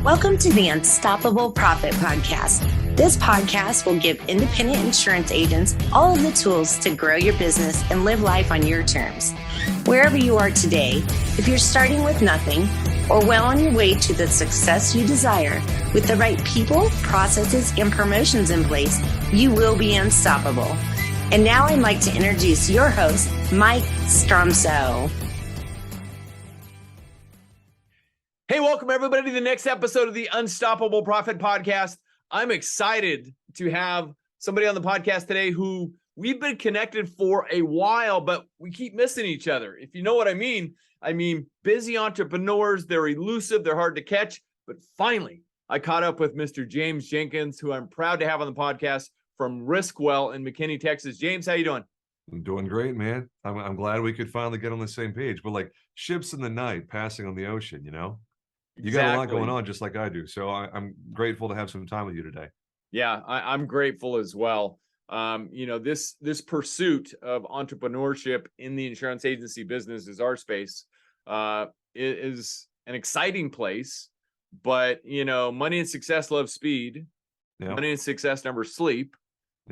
Welcome to the Unstoppable Profit Podcast. This podcast will give independent insurance agents all of the tools to grow your business and live life on your terms. Wherever you are today, if you're starting with nothing or well on your way to the success you desire, with the right people, processes, and promotions in place, you will be unstoppable. And now I'd like to introduce your host, Mike Stromsoe. Hey, welcome everybody to the next episode of the Unstoppable Profit Podcast. I'm excited to have somebody on the podcast today who we've been connected for a while, but we keep missing each other. If you know what I mean busy entrepreneurs, they're elusive, they're hard to catch, but finally I caught up with Mr. James Jenkins, who I'm proud to have on the podcast from RiskWell in McKinney, Texas. James, how you doing? I'm doing great, man. I'm glad we could finally get on the same page. But like ships in the night passing on the ocean, you know? You got a lot going on just like I do. So I'm grateful to have some time with you today. Yeah, I'm grateful as well. This pursuit of entrepreneurship in the insurance agency business is our space. Is an exciting place, but money and success love speed. Yep. Money and success never sleep.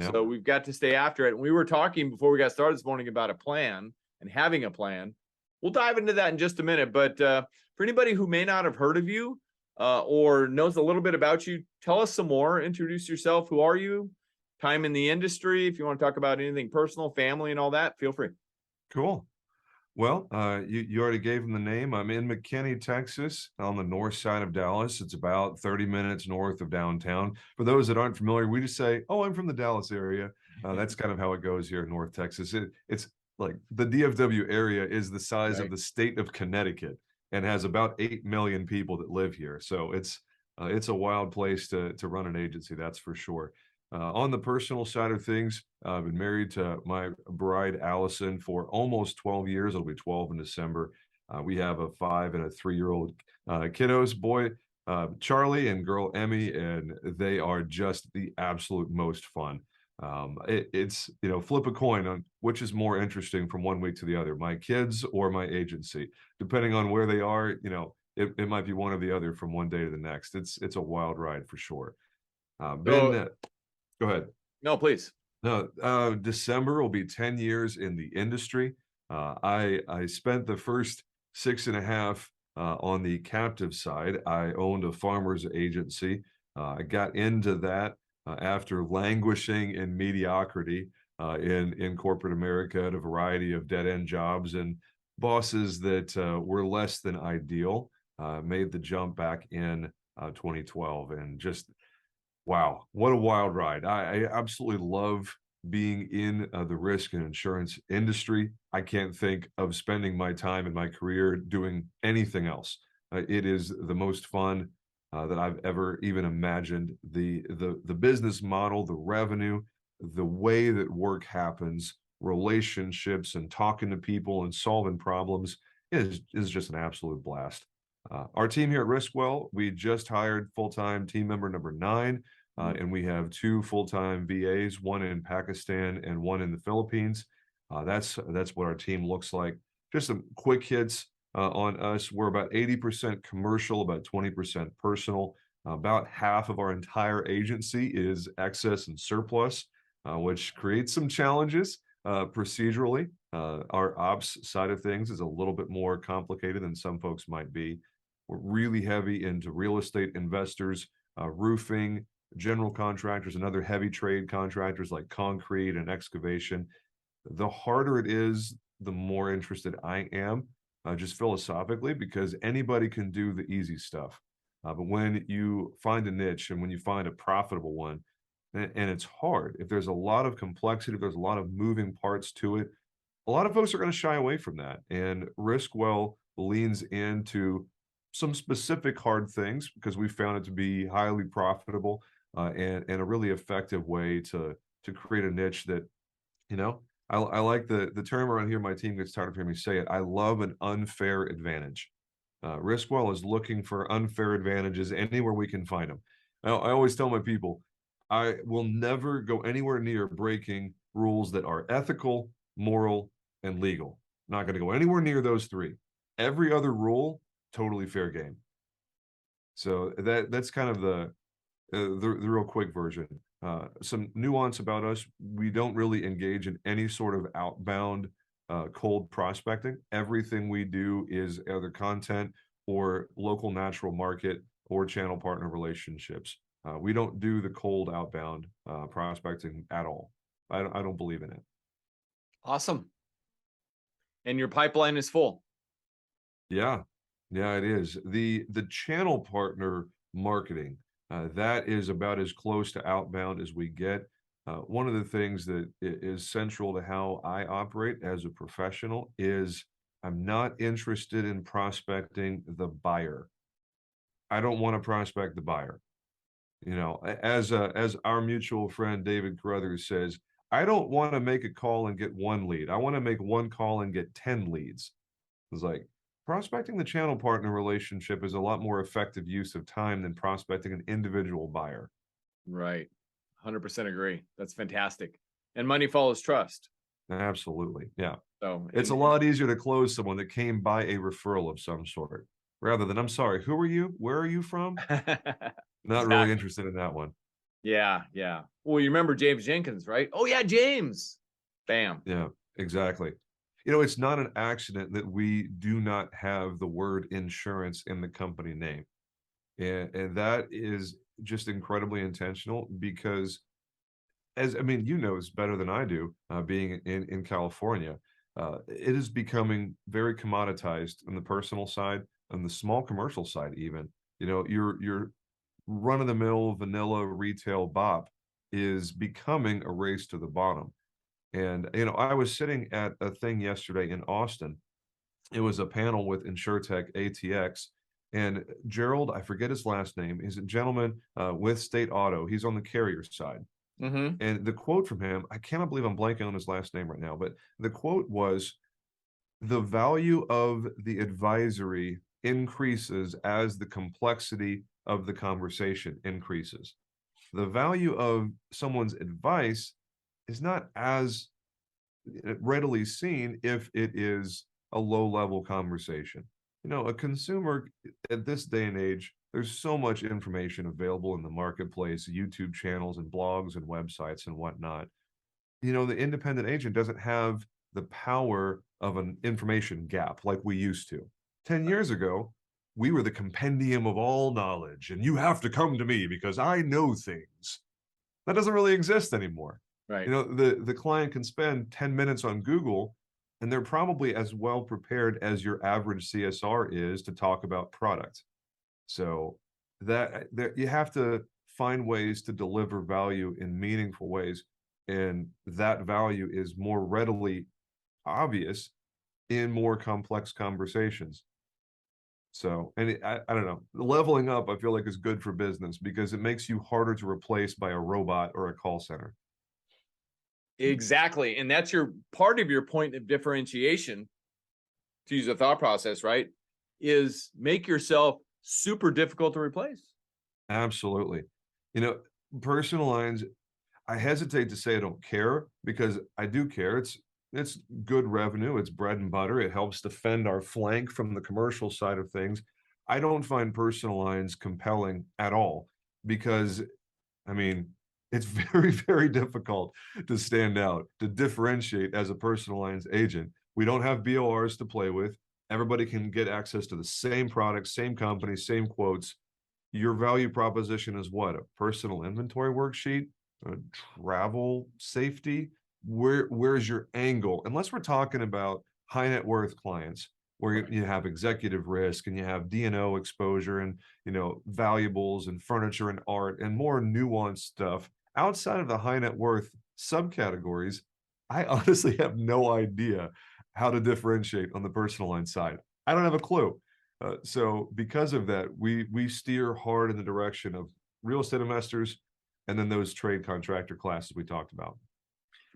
Yep. So we've got to stay after it. And we were talking before we got started this morning about a plan and having a plan. We'll dive into that in just a minute. But for anybody who may not have heard of you or knows a little bit about you, tell us some more. Introduce yourself. Who are you? Time in the industry. If you want to talk about anything personal, family, and all that, feel free. Cool. Well, you already gave them the name. I'm in McKinney, Texas, on the north side of Dallas. It's about 30 minutes north of downtown. For those that aren't familiar, we just say, "Oh, I'm from the Dallas area." That's kind of how it goes here in North Texas. It's like the DFW area is the size of the state of Connecticut and has about 8 million people that live here. So it's a wild place to run an agency, that's for sure. On the personal side of things, I've been married to my bride, Allison, for almost 12 years. It'll be 12 in December. We have a 5 and a 3-year-old kiddos, boy, Charlie, and girl, Emmy, and they are just the absolute most fun. It's flip a coin on which is more interesting from one week to the other, my kids or my agency, depending on where they are. It might be one or the other from one day to the next. It's a wild ride for sure. Go ahead. No, please. No, December will be 10 years in the industry. I spent the first 6.5 on the captive side. I owned a farmer's agency. I got into that after languishing in mediocrity in corporate America at a variety of dead-end jobs and bosses that were less than ideal. Made the jump back in 2012 and just, wow, what a wild ride. I absolutely love being in the risk and insurance industry. I can't think of spending my time in my career doing anything else. It is the most fun that I've ever even imagined. The business model, the revenue, the way that work happens, relationships and talking to people and solving problems is just an absolute blast. Our team here at RiskWell, we just hired full-time team member number 9, and we have 2 full-time VAs, one in Pakistan and one in the Philippines. That's what our team looks like. Just some quick hits on us. We're about 80% commercial, about 20% personal. About half of our entire agency is excess and surplus, which creates some challenges procedurally. Our ops side of things is a little bit more complicated than some folks might be. We're really heavy into real estate investors, roofing, general contractors, and other heavy trade contractors like concrete and excavation. The harder it is, the more interested I am, just philosophically, because anybody can do the easy stuff. But when you find a niche and when you find a profitable one, and it's hard, if there's a lot of complexity, if there's a lot of moving parts to it, a lot of folks are going to shy away from that. And RiskWell leans into some specific hard things because we found it to be highly profitable and a really effective way to create a niche that, I like the term around here. My team gets tired of hearing me say it. I love an unfair advantage. RiskWell is looking for unfair advantages anywhere we can find them. Now, I always tell my people, I will never go anywhere near breaking rules that are ethical, moral, and legal. Not going to go anywhere near those 3. Every other rule, totally fair game. So that's kind of the real quick version. Some nuance about us: we don't really engage in any sort of outbound cold prospecting. Everything we do is either content or local natural market or channel partner relationships. We don't do the cold outbound prospecting at all. I don't believe in it. Awesome. And your pipeline is full. Yeah, yeah, it is. The channel partner marketing, that is about as close to outbound as we get. One of the things that is central to how I operate as a professional is I'm not interested in prospecting the buyer. I don't want to prospect the buyer. As our mutual friend David Carruthers says, I don't want to make a call and get one lead. I want to make one call and get 10 leads. It's like prospecting the channel partner relationship is a lot more effective use of time than prospecting an individual buyer. Right. 100% agree. That's fantastic. And money follows trust. Absolutely. Yeah. So It's a lot easier to close someone that came by a referral of some sort rather than, I'm sorry, who are you? Where are you from? Not really Exactly. interested in that one. Yeah, yeah. Well, you remember James Jenkins, right? Oh yeah, James. Bam. Yeah, exactly. It's not an accident that we do not have the word insurance in the company name. And that is just incredibly intentional because it's better than I do, being in California. It is becoming very commoditized on the personal side, on the small commercial side, even. Your run-of-the-mill vanilla retail bop is becoming a race to the bottom. And I was sitting at a thing yesterday in Austin. It was a panel with InsurTech ATX, and Gerald, I forget his last name, is a gentleman with State Auto. He's on the carrier side. Mm-hmm. And the quote from him, I cannot believe I'm blanking on his last name right now, but the quote was, the value of the advisory increases as the complexity of the conversation increases. The value of someone's advice is not as readily seen if it is a low-level conversation. A consumer at this day and age, there's so much information available in the marketplace, YouTube channels and blogs and websites and whatnot. The independent agent doesn't have the power of an information gap like we used to. 10 years ago, we were the compendium of all knowledge, and you have to come to me because I know things. That doesn't really exist anymore. Right. The client can spend 10 minutes on Google, and they're probably as well prepared as your average CSR is to talk about product. So that you have to find ways to deliver value in meaningful ways, and that value is more readily obvious in more complex conversations. So, and I don't know, leveling up, I feel like is good for business because it makes you harder to replace by a robot or a call center. Exactly. And that's your part of your point of differentiation, to use a thought process, right? Is make yourself super difficult to replace. Absolutely. Personal lines, I hesitate to say I don't care because I do care. It's good revenue. It's bread and butter. It helps defend our flank from the commercial side of things. I don't find personal lines compelling at all because, it's very, very difficult to stand out, to differentiate as a personal lines agent. We don't have BORs to play with. Everybody can get access to the same products, same company, same quotes. Your value proposition is what? A personal inventory worksheet? Travel safety? Where's your angle? Unless we're talking about high net worth clients where you have executive risk and you have D&O exposure and valuables and furniture and art and more nuanced stuff outside of the high net worth subcategories, I honestly have no idea how to differentiate on the personal line side. I don't have a clue. So because of that, we steer hard in the direction of real estate investors and then those trade contractor classes we talked about.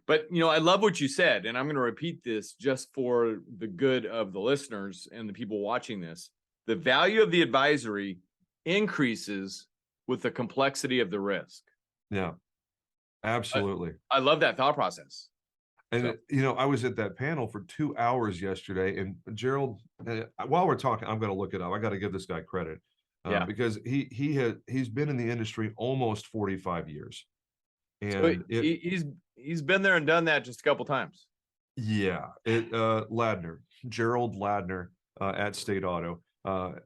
But, I love what you said, and I'm going to repeat this just for the good of the listeners and the people watching this. The value of the advisory increases with the complexity of the risk. Yeah, absolutely. I love that thought process. And, I was at that panel for 2 hours yesterday, and Gerald, while we're talking, I'm going to look it up. I got to give this guy credit. Yeah. because he's been in the industry almost 45 years. So And he's been there and done that just a couple times. yeah, Ladner, Gerald Ladner, at State Auto.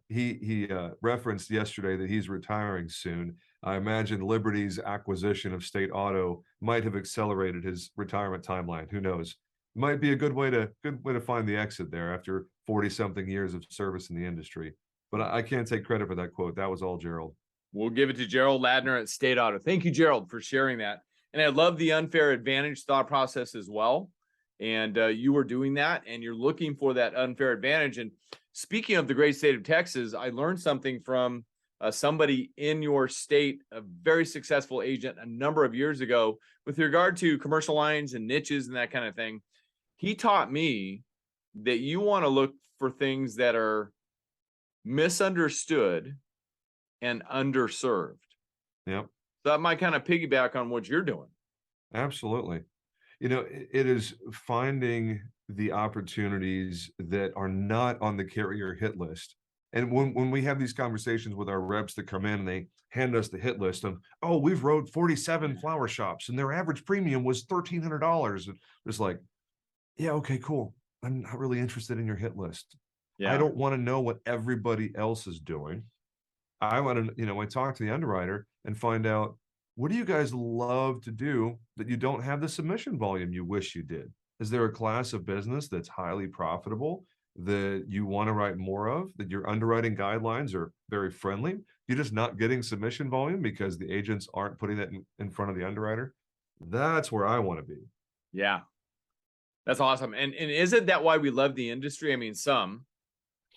He referenced yesterday that he's retiring soon. I imagine Liberty's acquisition of State Auto might have accelerated his retirement timeline. Who knows? Might be a good way to find the exit there after 40 something years of service in the industry. But I can't take credit for that quote. That was all Gerald. We'll give it to Gerald Ladner at State Auto. Thank you, Gerald, for sharing that. And I love the unfair advantage thought process as well. And you were doing that, and you're looking for that unfair advantage. And speaking of the great state of Texas, I learned something from somebody in your state, a very successful agent a number of years ago with regard to commercial lines and niches and that kind of thing. He taught me that you want to look for things that are misunderstood and underserved. Yep. So that might kind of piggyback on what you're doing. Absolutely. You know, it is finding the opportunities that are not on the carrier hit list. And when we have these conversations with our reps that come in and they hand us the hit list of, oh, we've wrote 47 flower shops and their average premium was $1,300. And it's like, yeah, okay, cool. I'm not really interested in your hit list. Yeah. I don't want to know what everybody else is doing. I want to, I talk to the underwriter and find out, what do you guys love to do that you don't have the submission volume you wish you did? Is there a class of business that's highly profitable that you want to write more of, that your underwriting guidelines are very friendly? You're just not getting submission volume because the agents aren't putting that in front of the underwriter? That's where I want to be. Yeah. That's awesome. And isn't that why we love the industry? I mean,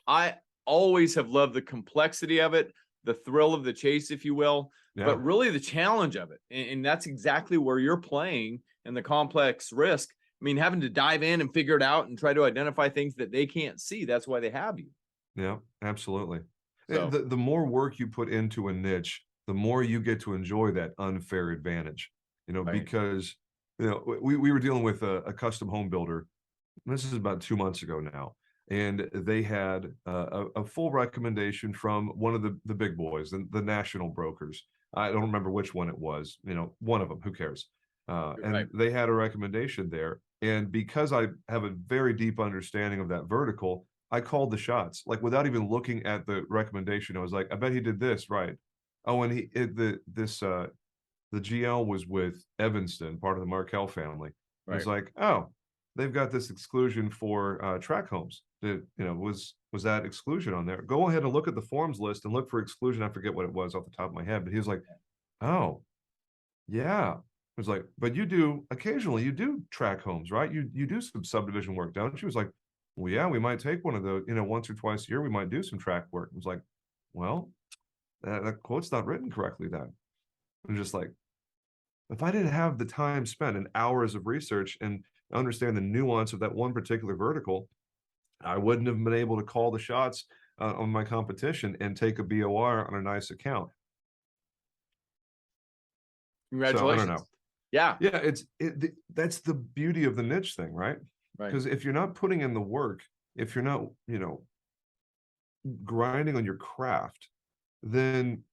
I always have loved the complexity of it, the thrill of the chase, if you will, but really the challenge of it. And that's exactly where you're playing in the complex risk. I mean, having to dive in and figure it out and try to identify things that they can't see. That's why they have you. Yeah, absolutely. So, the more work you put into a niche, the more you get to enjoy that unfair advantage, because, we were dealing with a custom home builder. This is about 2 months ago now. And they had a full recommendation from one of the big boys, the national brokers. I don't remember which one it was, one of them, who cares? And they had a recommendation there. And because I have a very deep understanding of that vertical, I called the shots, like without even looking at the recommendation. I was like, I bet he did this, right? Oh, and the GL was with Evanston, part of the Markel family. Right. It was like, oh, they've got this exclusion for track homes. Was that exclusion on there? Go ahead and look at the forms list and look for exclusion. I forget what it was off the top of my head, but he was like, oh, yeah. I was like, but occasionally you do track homes, right? You do some subdivision work, don't you? He was like, well, yeah, we might take one of those, once or twice a year, we might do some track work. I was like, well, that quote's not written correctly then. I'm just like, if I didn't have the time spent and hours of research and understand the nuance of that one particular vertical, I wouldn't have been able to call the shots on my competition and take a BOR on a nice account. Congratulations. So, I don't know. Yeah. That's the beauty of the niche thing, right? Right. Because if you're not putting in the work, if you're not, grinding on your craft, then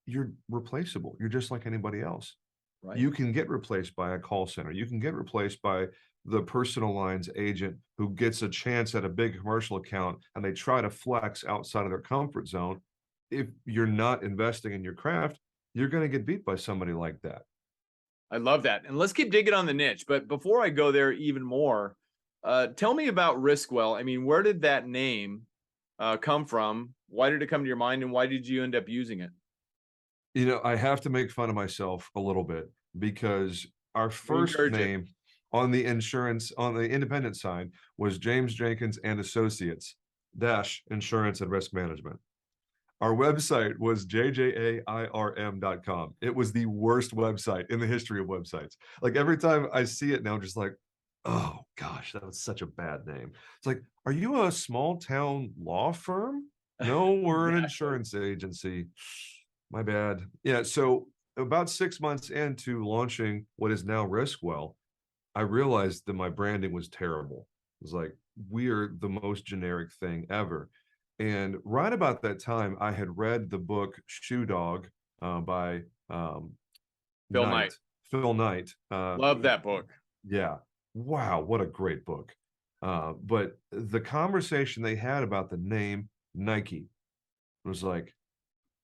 you're replaceable. You're just like anybody else. Right. You can get replaced by a call center. You can get replaced by the personal lines agent who gets a chance at a big commercial account and they try to flex outside of their comfort zone. If you're not investing in your craft, you're going to get beat by somebody like that. I love that. And let's keep digging on the niche. But before I go there even more, tell me about RiskWell. I mean, where did that name come from? Why did it come to your mind? And why did you end up using it? I have to make fun of myself a little bit because our first name on the independent side was James Jenkins and Associates - Insurance and Risk Management. Our website was jjairm.com. It was the worst website in the history of websites. Like every time I see it now, I'm just like, oh gosh, that was such a bad name. It's like, are you a small town law firm? No, we're an insurance agency. My bad. Yeah. So about 6 months into launching what is now RiskWell, I realized that my branding was terrible. It was like, we're the most generic thing ever. And right about that time, I had read the book Shoe Dog by Phil Knight. Phil Knight. Love that book. Yeah. Wow, what a great book. But the conversation they had about the name Nike was like,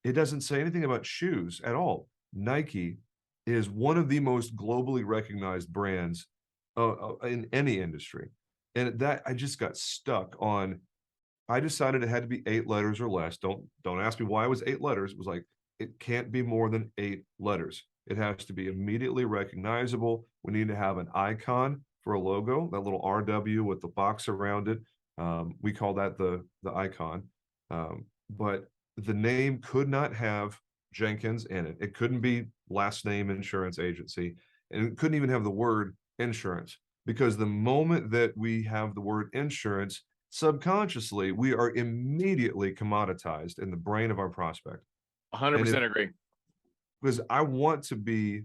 it doesn't say anything about shoes at all. Nike is one of the most globally recognized brands in any industry. And that I just got stuck on. I decided it had to be 8 letters or less. Don't ask me why it was 8 letters. It was like, it can't be more than 8 letters. It has to be immediately recognizable. We need to have an icon for a logo, that little RW with the box around it. We call that the icon. But the name could not have Jenkins in it. It couldn't be last name insurance agency, and it couldn't even have the word insurance, because the moment that we have the word insurance, subconsciously, we are immediately commoditized in the brain of our prospect. 100% agree. Because I want to be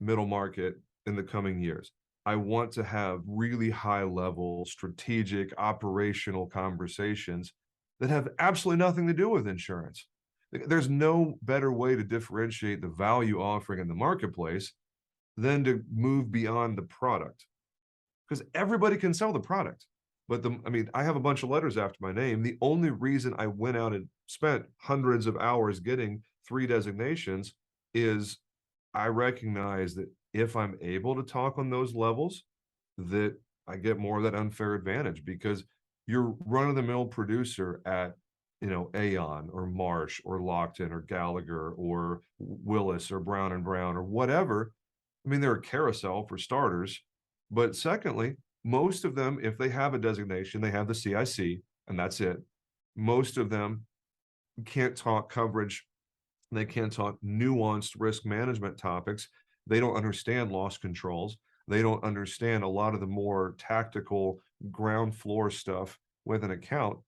middle market in the coming years. I want to have really high level, strategic, operational conversations that have absolutely nothing to do with insurance. There's no better way to differentiate the value offering in the marketplace than to move beyond the product. Because everybody can sell the product. But I have a bunch of letters after my name. The only reason I went out and spent hundreds of hours getting 3 designations is I recognize that if I'm able to talk on those levels, that I get more of that unfair advantage, because your run-of-the-mill producer at, Aon or Marsh or Lockton or Gallagher or Willis or Brown and Brown or whatever. They're a carousel for starters. But secondly, most of them, if they have a designation, they have the CIC, and that's it. Most of them can't talk coverage. They can't talk nuanced risk management topics. They don't understand loss controls. They don't understand a lot of the more tactical ground floor stuff with an account.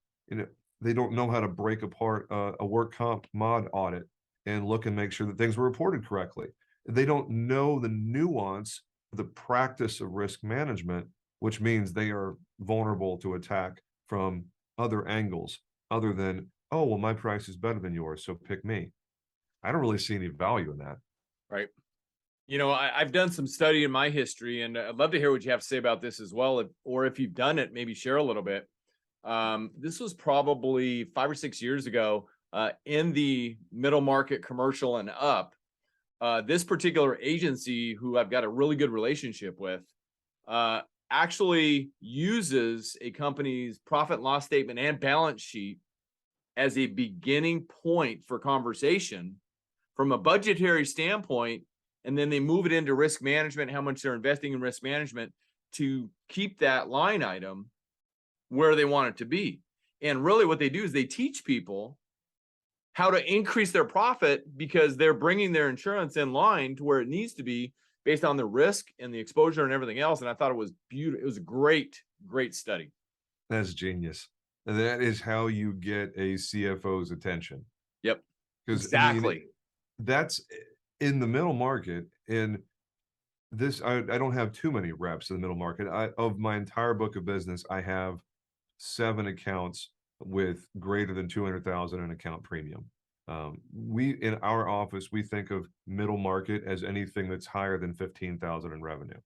They don't know how to break apart a work comp mod audit and look and make sure that things were reported correctly. They don't know the nuance, the practice of risk management, which means they are vulnerable to attack from other angles other than, oh, well, my price is better than yours, so pick me. I don't really see any value in that. Right. I've done some study in my history, and I'd love to hear what you have to say about this as well. Or if you've done it, maybe share a little bit. This was probably 5 or 6 years ago in the middle market commercial and up. This particular agency, who I've got a really good relationship with, actually uses a company's profit and loss statement and balance sheet as a beginning point for conversation from a budgetary standpoint, and then they move it into risk management, how much they're investing in risk management to keep that line item where they want it to be. And really what they do is they teach people how to increase their profit, because they're bringing their insurance in line to where it needs to be based on the risk and the exposure and everything else. And I thought it was beautiful. It was a great study. That's genius. And that is how you get a CFO's attention. Yep. Exactly. That's in the middle market. In this, I don't have too many reps in the middle market. Of my entire book of business, I have 7 accounts with greater than 200,000 in account premium. We, in our office, we think of middle market as anything that's higher than 15,000 in revenue.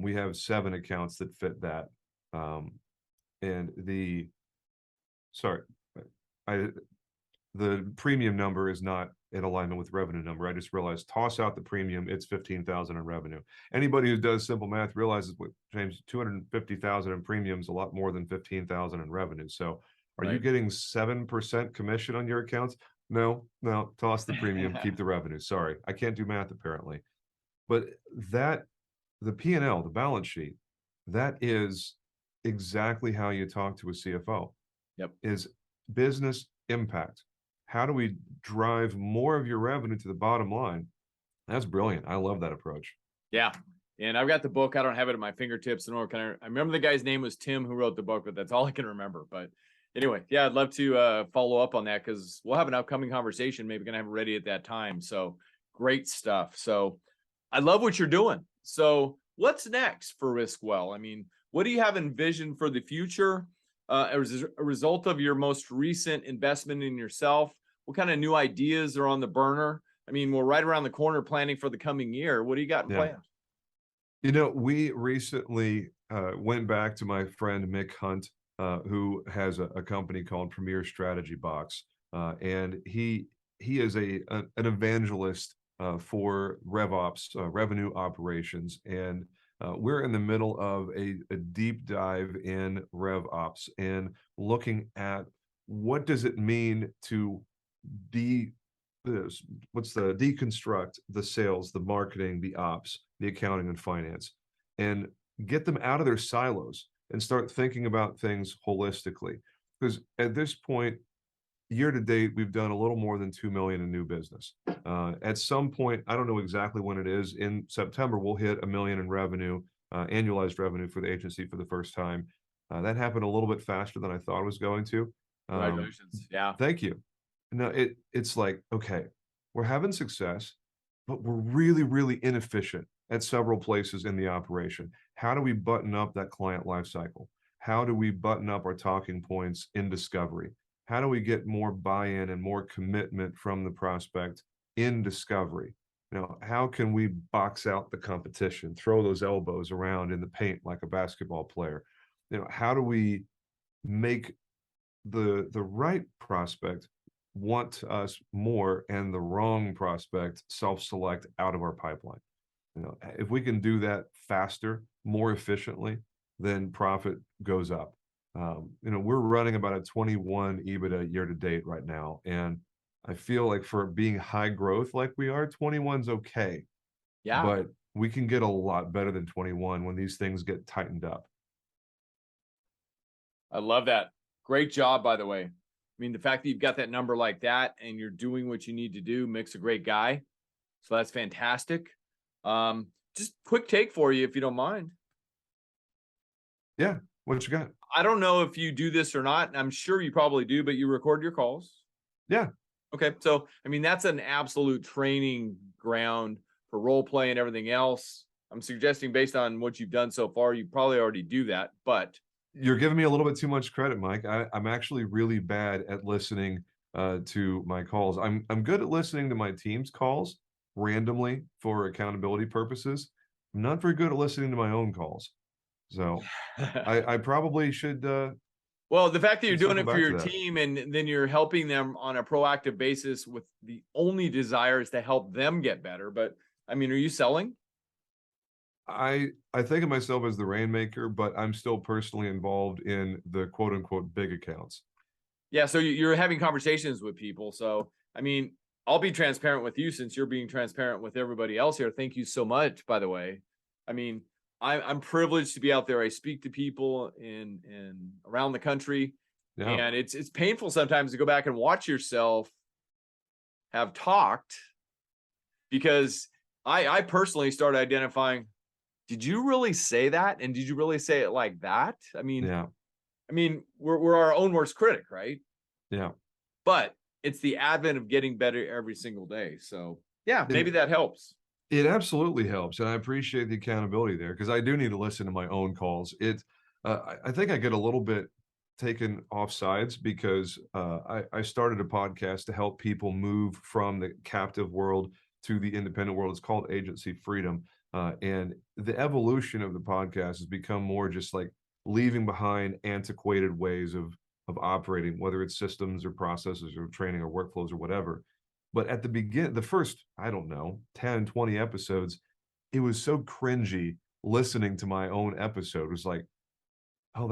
We have 7 accounts that fit that. And the premium number is not in alignment with revenue number. I just realized, toss out the premium, it's 15,000 in revenue. Anybody who does simple math realizes, what, James, 250,000 in premium is a lot more than 15,000 in revenue. So are you getting 7% commission on your accounts? No, toss the premium, keep the revenue. Sorry, I can't do math apparently. But the P&L, the balance sheet, that is exactly how you talk to a CFO. Yep. Is business impact. How do we drive more of your revenue to the bottom line? That's brilliant. I love that approach. Yeah. And I've got the book. I don't have it at my fingertips. I remember the guy's name was Tim who wrote the book, but that's all I can remember. But anyway, yeah, I'd love to follow up on that, because we'll have an upcoming conversation. Maybe going to have it ready at that time. So great stuff. So I love what you're doing. So what's next for RiskWell? What do you have envisioned for the future? as a result of your most recent investment in yourself? What kind of new ideas are on the burner? I mean, we're right around the corner planning for the coming year. What do you got in Yeah. plan? We recently went back to my friend Mick Hunt, who has a company called Premier Strategy Box, and he is an evangelist for RevOps, revenue operations, and we're in the middle of a deep dive in RevOps and looking at what does it mean to de deconstruct the sales, the marketing, the ops, the accounting and finance, and get them out of their silos and start thinking about things holistically. Because at this point, year to date, we've done a little more than 2 million in new business. At some point, I don't know exactly when it is, in September, we'll hit 1 million in revenue, annualized revenue for the agency for the first time. That happened a little bit faster than I thought it was going to. Congratulations. Yeah. Thank you. No, it's like, okay, we're having success, but we're really, really inefficient at several places in the operation. How do we button up that client life cycle? How do we button up our talking points in discovery? How do we get more buy-in and more commitment from the prospect in discovery? How can we box out the competition, throw those elbows around in the paint like a basketball player? How do we make the right prospect want us more and the wrong prospect self-select out of our pipeline? If we can do that faster, more efficiently, then profit goes up. We're running about a 21 EBITDA year to date right now, and I feel like for being high growth like we are, 21's okay, Yeah. but we can get a lot better than 21 when these things get tightened up. I love that. Great job, by the way. I mean, the fact that you've got that number like that and you're doing what you need to do makes a great guy. So that's fantastic. Just quick take for you, if you don't mind. Yeah. What you got? I don't know if you do this or not. I'm sure you probably do, but you record your calls. Yeah. Okay. So, I mean, that's an absolute training ground for role play and everything else. I'm suggesting based on what you've done so far, you probably already do that, but You're giving me a little bit too much credit, Mike. I'm actually really bad at listening to my calls. I'm good at listening to my team's calls randomly for accountability purposes. I'm not very good at listening to my own calls. So I probably should well, the fact that you're doing circle it for back to your that. team and then you're helping them on a proactive basis with the only desire is to help them get better. But I mean, are you selling? I think of myself as the rainmaker, but I'm still personally involved in the quote unquote big accounts. Yeah. So you're having conversations with people. So, I mean, I'll be transparent with you since you're being transparent with everybody else here. Thank you so much, by the way. I mean, I'm privileged to be out there. I speak to people in around the country, Yeah. and it's painful sometimes to go back and watch yourself have talked, because I personally started identifying, did you really say that? And did you really say it like that? I mean, Yeah. we're our own worst critic, right? Yeah. But it's the advent of getting better every single day. So yeah, maybe that helps. It absolutely helps, and I appreciate the accountability there because I do need to listen to my own calls. I think I get a little bit taken off sides because I started a podcast to help people move from the captive world to the independent world. It's called Agency Freedom, and the evolution of the podcast has become more just like leaving behind antiquated ways of operating, whether it's systems or processes or training or workflows or whatever. But at the beginning, the first, I don't know, 10, 20 episodes, it was so cringy listening to my own episode. It was like, oh,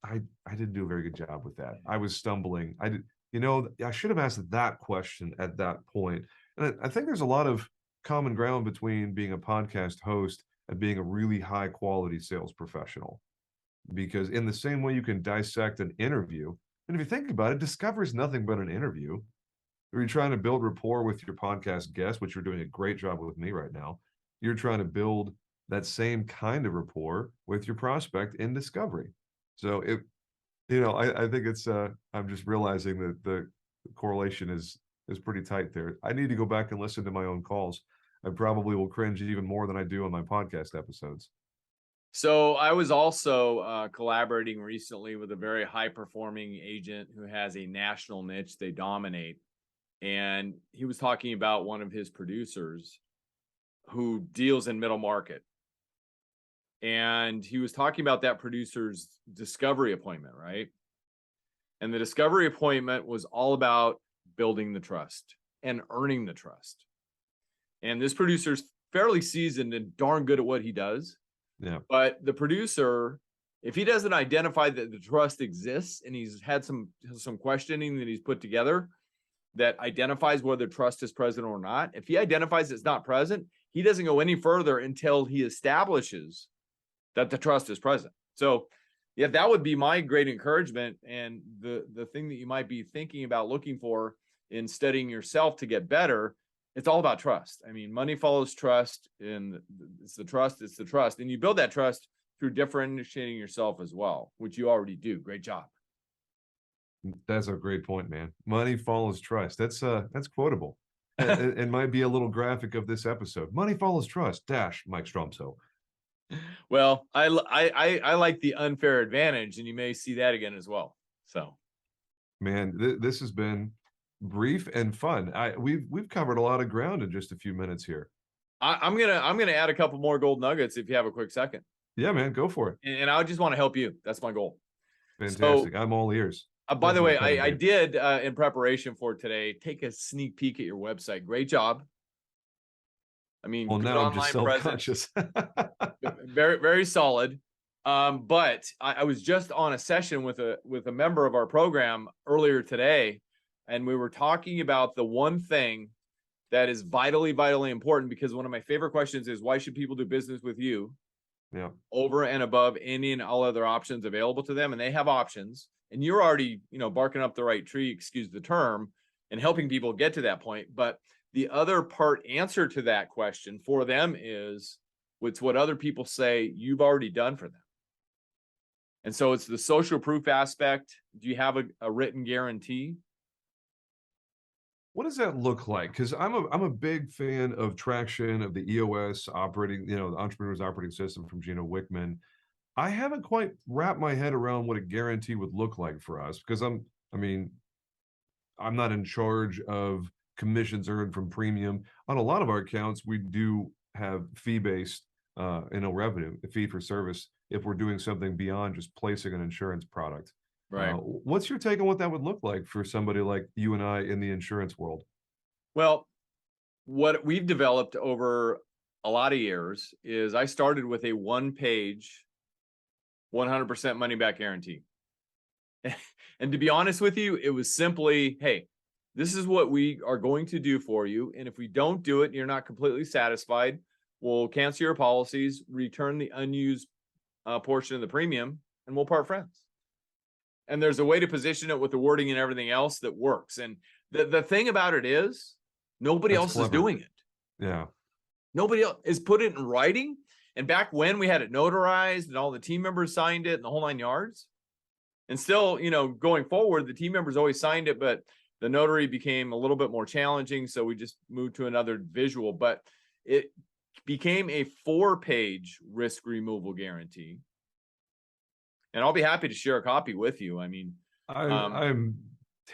I didn't do a very good job with that. I was stumbling. I should have asked that question at that point. And I think there's a lot of common ground between being a podcast host and being a really high quality sales professional. Because in the same way you can dissect an interview, and if you think about it, Discover is nothing but an interview. Or you're trying to build rapport with your podcast guest, which you're doing a great job with me right now. You're trying to build that same kind of rapport with your prospect in discovery. So I think it's I'm just realizing that the correlation is pretty tight there. I need to go back and listen to my own calls. I probably will cringe even more than I do on my podcast episodes. So I was also collaborating recently with a very high performing agent who has a national niche they dominate. And he was talking about one of his producers who deals in middle market. And he was talking about that producer's discovery appointment, right? And the discovery appointment was all about building the trust and earning the trust. And this producer's fairly seasoned and darn good at what he does. Yeah. But the producer, if he doesn't identify that the trust exists and he's had some questioning that he's put together that identifies whether trust is present or not, if he identifies it's not present, he doesn't go any further until he establishes that the trust is present. So yeah, that would be my great encouragement. And the thing that you might be thinking about looking for in studying yourself to get better, it's all about trust. I mean, money follows trust, and it's the trust. And you build that trust through differentiating yourself as well, which you already do. Great job. That's a great point, man. Money follows trust. That's quotable. It might be a little graphic of this episode. Money follows trust, dash Mike Stromsoe. Well, I like the unfair advantage, and you may see that again as well. So, man, this has been brief and fun. We've covered a lot of ground in just a few minutes here. I'm gonna add a couple more gold nuggets if you have a quick second. Yeah, man, go for it. And I just want to help you. That's my goal. Fantastic. So, I'm all ears. By the way, I did in preparation for today take a sneak peek at your website. Great job. I mean, well, now I'm just self-conscious. very, very solid. But I was just on a session with a member of our program earlier today, and we were talking about the one thing that is vitally, vitally important, because one of my favorite questions is, why should people do business with you? Yeah. Over and above any and all other options available to them. And they have options, and you're already, barking up the right tree, excuse the term, and helping people get to that point. But the other part answer to that question for them is, it's what other people say you've already done for them. And so it's the social proof aspect. Do you have a written guarantee? What does that look like? Because I'm a big fan of traction, of the EOS operating, the Entrepreneur's Operating System from Gino Wickman. I haven't quite wrapped my head around what a guarantee would look like for us, because I'm not in charge of commissions earned from premium. On a lot of our accounts, we do have fee-based revenue, a fee for service, if we're doing something beyond just placing an insurance product. Right. What's your take on what that would look like for somebody like you and I in the insurance world? Well, what we've developed over a lot of years is I started with a one-page, 100% money-back guarantee. And to be honest with you, it was simply, hey, this is what we are going to do for you. And if we don't do it and you're not completely satisfied, we'll cancel your policies, return the unused portion of the premium, and we'll part friends. And there's a way to position it with the wording and everything else that works. And the thing about it is, nobody else is doing it. Yeah. Nobody else is put it in writing. And back when we had it notarized and all the team members signed it and the whole 9 yards. And still, going forward, the team members always signed it, but the notary became a little bit more challenging. So we just moved to another visual, but it became a 4-page risk removal guarantee. And I'll be happy to share a copy with you. I mean, I'm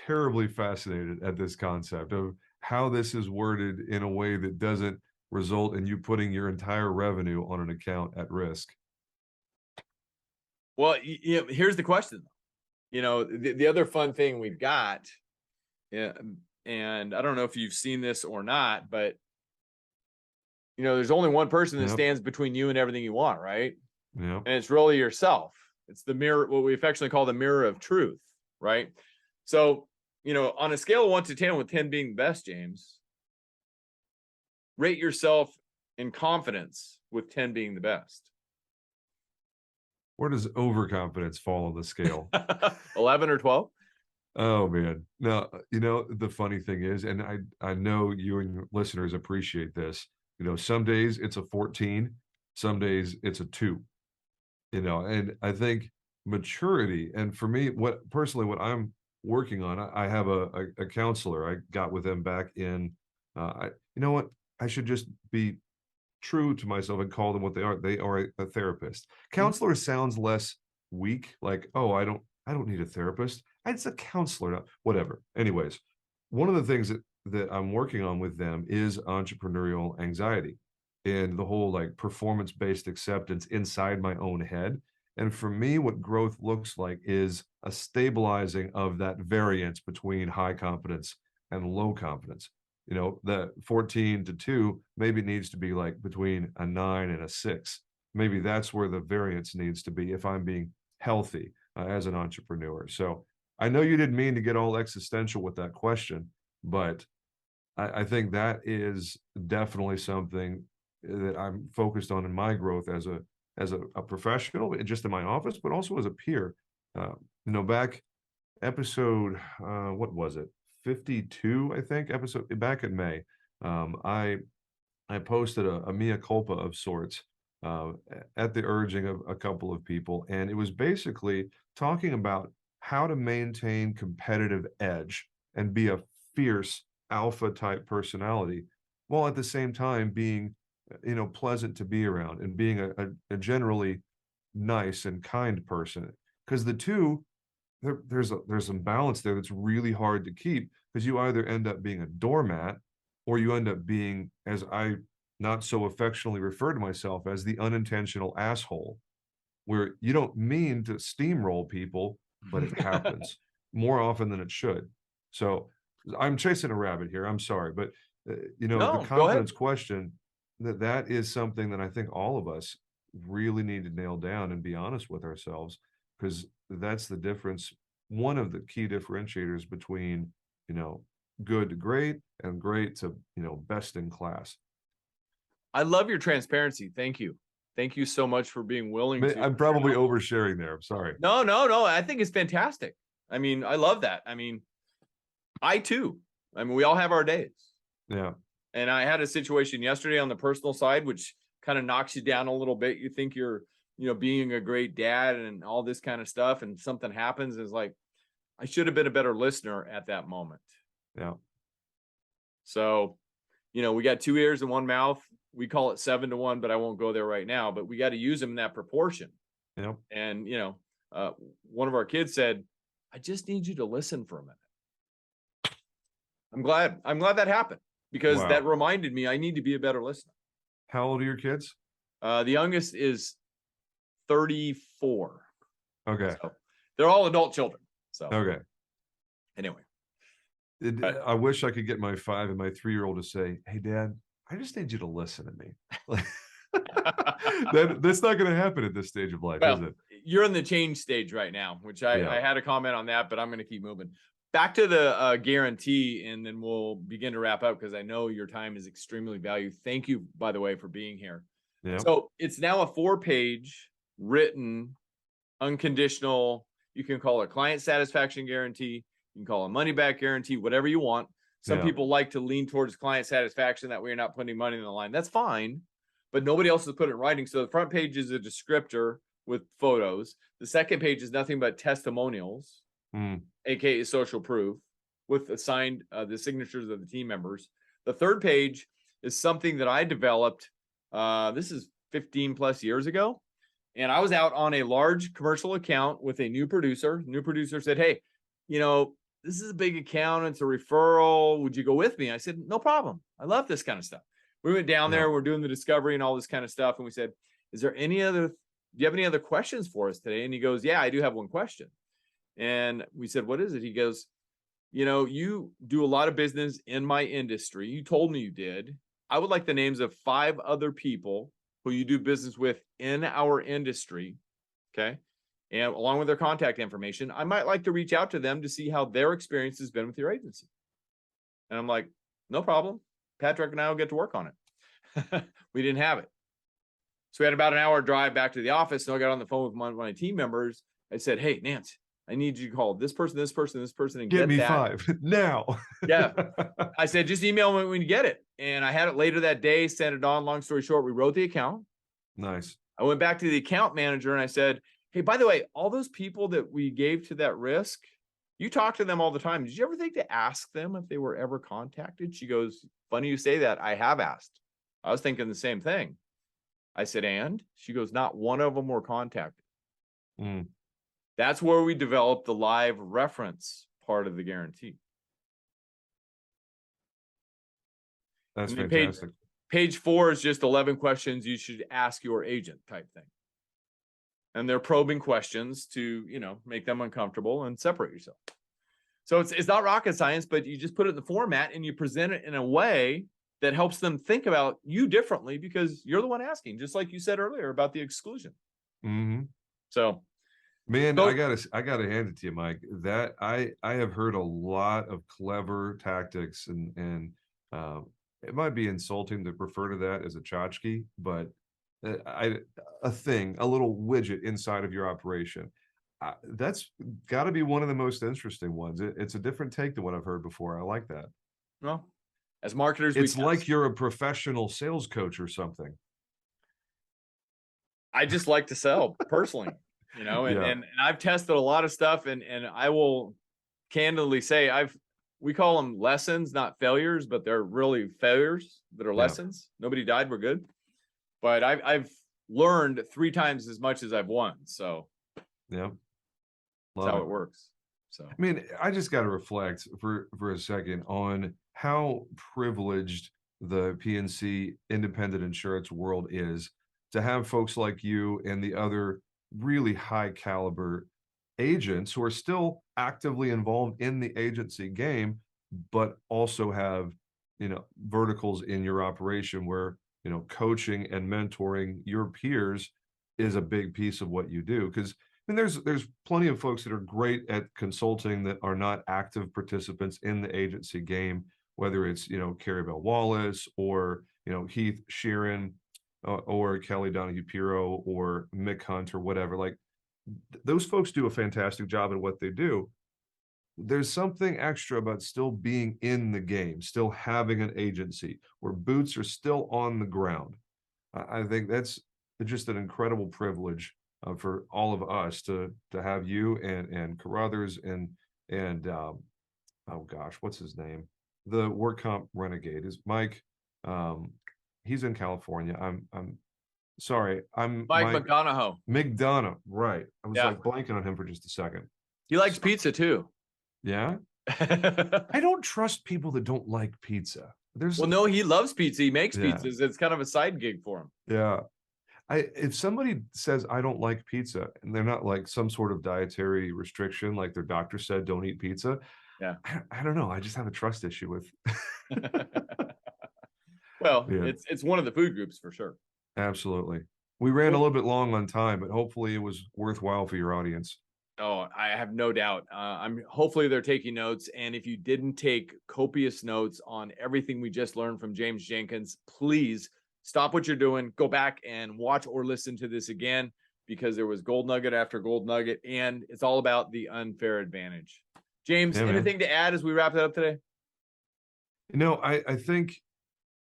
terribly fascinated at this concept of how this is worded in a way that doesn't result in you putting your entire revenue on an account at risk. Well, here's the question. The other fun thing we've got, and I don't know if you've seen this or not, but there's only one person that stands between you and everything you want, right? Yeah. And it's really yourself. It's the mirror, what we affectionately call the mirror of truth, right? So, on a scale of 1 to 10, with 10 being the best, James, rate yourself in confidence, with 10 being the best. Where does overconfidence fall on the scale? 11 or 12? Oh, man. No, the funny thing is, and I know you and your listeners appreciate this, some days it's a 14, some days it's a 2. And I think maturity, and for me, what I'm working on, I have a counselor. I got with them back in, I should just be true to myself and call them what they are. They are a therapist. Counselor sounds less weak, like, oh, I don't need a therapist. It's a counselor, whatever. Anyways, one of the things that I'm working on with them is entrepreneurial anxiety and the whole like performance-based acceptance inside my own head. And for me, what growth looks like is a stabilizing of that variance between high confidence and low confidence. You know, the 14 to 2 maybe needs to be like between a 9 and a 6. Maybe that's where the variance needs to be if I'm being healthy as an entrepreneur. So I know you didn't mean to get all existential with that question, but I think that is definitely something that I'm focused on in my growth as a professional, just in my office, but also as a peer. Back episode, what was it? 52, I think, episode back in May. I posted a mea culpa of sorts at the urging of a couple of people, and it was basically talking about how to maintain competitive edge and be a fierce alpha type personality while at the same time being pleasant to be around and being a generally nice and kind person, because the two there's some balance there that's really hard to keep, because you either end up being a doormat or you end up being, as I not so affectionately refer to myself, as the unintentional asshole, where you don't mean to steamroll people, but it happens more often than it should. So I'm chasing a rabbit here. I'm sorry, but No, the go confidence ahead. question, that is something that I think all of us really need to nail down and be honest with ourselves, because that's the difference. One of the key differentiators between, good to great and great to, best in class. I love your transparency. Thank you. Thank you so much for being willing to. I'm probably oversharing there. I'm sorry. No. I think it's fantastic. I mean, I love that. I mean, we all have our days. Yeah. And I had a situation yesterday on the personal side, which kind of knocks you down a little bit. You think you're, being a great dad and all this kind of stuff, and something happens. Is like, I should have been a better listener at that moment. Yeah. So, we got 2 ears and 1 mouth. We call it 7 to 1, but I won't go there right now. But we got to use them in that proportion. Yeah. And one of our kids said, "I just need you to listen for a minute." I'm glad that happened, because that reminded me I need to be a better listener. How old are your kids? The youngest is 34. Okay. So they're all adult children. So okay. Anyway, I wish I could get my 5 and my 3-year-old to say, "Hey, Dad, I just need you to listen to me." That's not going to happen at this stage of life, is it? You're in the change stage right now, which I had a comment on that, but I'm going to keep moving. Back to the guarantee, and then we'll begin to wrap up, because I know your time is extremely valued. Thank you, by the way, for being here. Yeah. So it's now a 4-page written, unconditional, you can call it client satisfaction guarantee, you can call it money back guarantee, whatever you want. Some people like to lean towards client satisfaction, that way you're not putting money in the line. That's fine, but nobody else has put it in writing. So the front page is a descriptor with photos. The second page is nothing but testimonials, aka social proof, with assigned the signatures of the team members. The third page is something that I developed. This is 15 plus years ago. And I was out on a large commercial account with a new producer. New producer said, "Hey, this is a big account. It's a referral. Would you go with me?" I said, "No problem. I love this kind of stuff." We went down there. We're doing the discovery and all this kind of stuff. And we said, do you have any other questions for us today? And he goes, "Yeah, I do have one question." And we said, "What is it?" He goes, "You do a lot of business in my industry. You told me you did. I would like the names of 5 other people who you do business with in our industry. Okay. And along with their contact information, I might like to reach out to them to see how their experience has been with your agency." And I'm like, "No problem. Patrick and I will get to work on it." We didn't have it. So we had about an hour drive back to the office. So I got on the phone with my team members. I said, "Hey, Nance, I need you to call this person, this person, this person, and get me that 5 now." Yeah. I said, "Just email me when you get it." And I had it later that day, sent it on. Long story short, we wrote the account. Nice. I went back to the account manager and I said, "Hey, by the way, all those people that we gave to that risk, you talk to them all the time. Did you ever think to ask them if they were ever contacted?" She goes, "Funny you say that. I have asked." I was thinking the same thing. I said, and she goes, not one of them were contacted. Mm, That's where we developed the live reference part of the guarantee. that's And then fantastic. page 4 is just 11 questions you should ask your agent type thing. And they're probing questions to, make them uncomfortable and separate yourself. So it's not rocket science, but you just put it in the format and you present it in a way that helps them think about you differently because you're the one asking, just like you said earlier about the exclusion. Hmm. So, Man, I gotta hand it to you, Mike. That I have heard a lot of clever tactics, and it might be insulting to refer to that as a tchotchke, but a little widget inside of your operation. That's got to be one of the most interesting ones. It's a different take than what I've heard before. I like that. well, as marketers, It's like you're a professional sales coach or something. I just like to sell personally, and, Yeah. and I've tested a lot of stuff and I will candidly say we call them lessons, not failures, but they're really failures that are Yeah. lessons. Nobody died. We're good. But I've learned 3 times as much as I've won. So Yeah. that's how it works. So, I mean, I just got to reflect for a second on how privileged the PNC independent insurance world is to have folks like you and the other really high caliber agents who are still actively involved in the agency game, but also have, verticals in your operation where, coaching and mentoring your peers is a big piece of what you do. Because I mean, there's plenty of folks that are great at consulting that are not active participants in the agency game, whether it's, Carrie Bell Wallace or, Heath Sheeran, or Kelly Donahue Piro or Mick Hunt or whatever. Like those folks do a fantastic job at what they do. There's something extra about still being in the game, still having an agency where boots are still on the ground. I think that's just an incredible privilege for all of us to have you and Carruthers and oh gosh, what's his name? The work comp renegade is Mike. He's in California. I'm sorry. I'm Mike Mike McDonough. McDonough. Right. I was Yeah. like blanking on him for just a second. He likes pizza too. Yeah. I don't trust people that don't like pizza. Well, no, he loves pizza. He makes Yeah. pizzas. It's kind of a side gig for him. Yeah. If somebody says I don't like pizza and they're not like some sort of dietary restriction, like their doctor said, don't eat pizza. Yeah. I don't know. I just have a trust issue with. Well, Yeah. it's one of the food groups for sure. Absolutely. We ran a little bit long on time, but hopefully it was worthwhile for your audience. Oh, I have no doubt. Hopefully they're taking notes. And if you didn't take copious notes on everything we just learned from James Jenkins, please stop what you're doing, go back and watch or listen to this again, because there was gold nugget after gold nugget, and it's all about the unfair advantage. James, anything to add as we wrap it up today? I think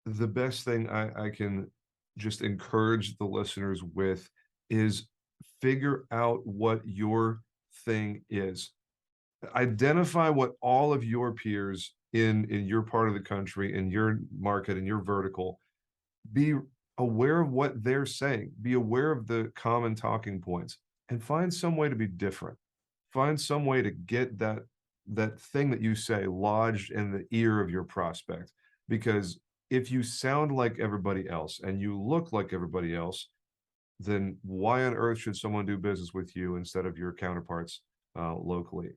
the best thing I can just encourage the listeners with is figure out what your thing is. Identify what all of your peers in your part of the country, in your market, in your vertical, be aware of what they're saying, be aware of the common talking points, and find some way to be different. Find some way to get that thing that you say lodged in the ear of your prospect. Because if you sound like everybody else and you look like everybody else, then why on earth should someone do business with you instead of your counterparts locally?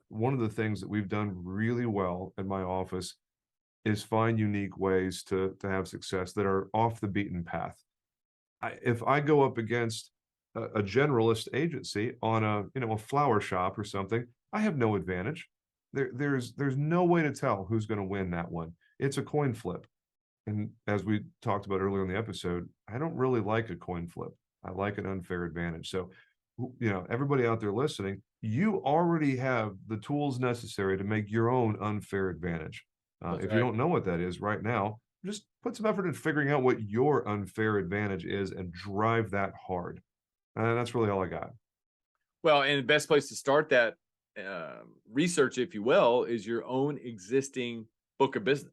One of the things that we've done really well in my office is find unique ways to have success that are off the beaten path. If I go up against a generalist agency on a flower shop or something, I have no advantage. There's no way to tell who's going to win that one. It's a coin flip. And as we talked about earlier in the episode, I don't really like a coin flip. I like an unfair advantage. So, everybody out there listening, you already have the tools necessary to make your own unfair advantage. If you don't know what that is right now, just put some effort in figuring out what your unfair advantage is and drive that hard. And that's really all I got. Well, and the best place to start that research, if you will, is your own existing book of business.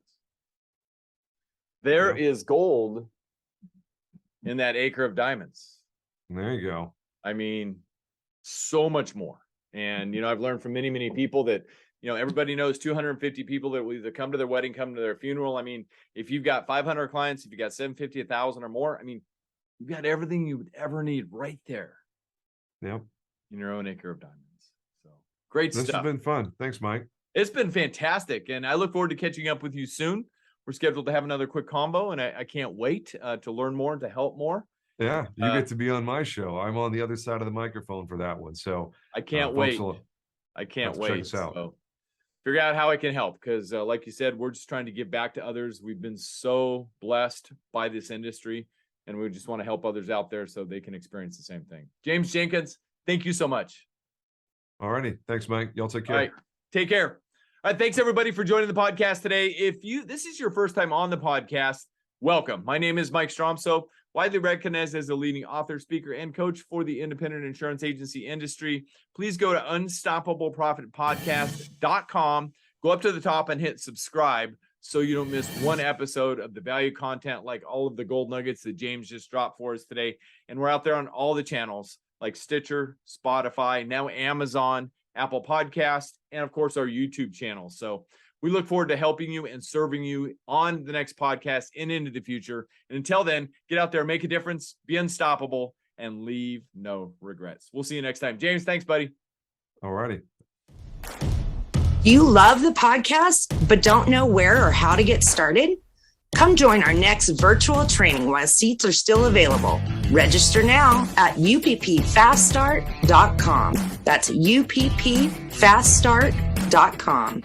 There is gold in that acre of diamonds. There you go. I mean, so much more. And, I've learned from many, many people that, everybody knows 250 people that will either come to their wedding, come to their funeral. I mean, if you've got 500 clients, if you got 750, 1,000 or more, I mean, you've got everything you would ever need right there. Yep. In your own acre of diamonds. So great stuff. This has been fun. Thanks, Mike. It's been fantastic. And I look forward to catching up with you soon. We're scheduled to have another quick combo, and I can't wait to learn more and to help more. Yeah, you get to be on my show. I'm on the other side of the microphone for that one. So I can't wait. I can't wait. Check us out. So figure out how I can help, because like you said, we're just trying to give back to others. We've been so blessed by this industry, and we just want to help others out there so they can experience the same thing. James Jenkins, thank you so much. All righty. Thanks, Mike. Y'all take care. All right. Take care. All right. Thanks, everybody, for joining the podcast today. If this is your first time on the podcast, welcome. My name is Mike Stromsoe, widely recognized as a leading author, speaker, and coach for the independent insurance agency industry. Please go to unstoppableprofitpodcast.com. Go up to the top and hit subscribe so you don't miss one episode of the value content like all of the gold nuggets that James just dropped for us today. And we're out there on all the channels like Stitcher, Spotify, now Amazon, Apple Podcasts, and of course our YouTube channel. So we look forward to helping you and serving you on the next podcast and into the future. And until then, get out there, make a difference, be unstoppable, and leave no regrets. We'll see you next time. James, thanks, buddy. All righty. You love the podcast, but don't know where or how to get started? Come join our next virtual training while seats are still available. Register now at uppfaststart.com. That's uppfaststart.com.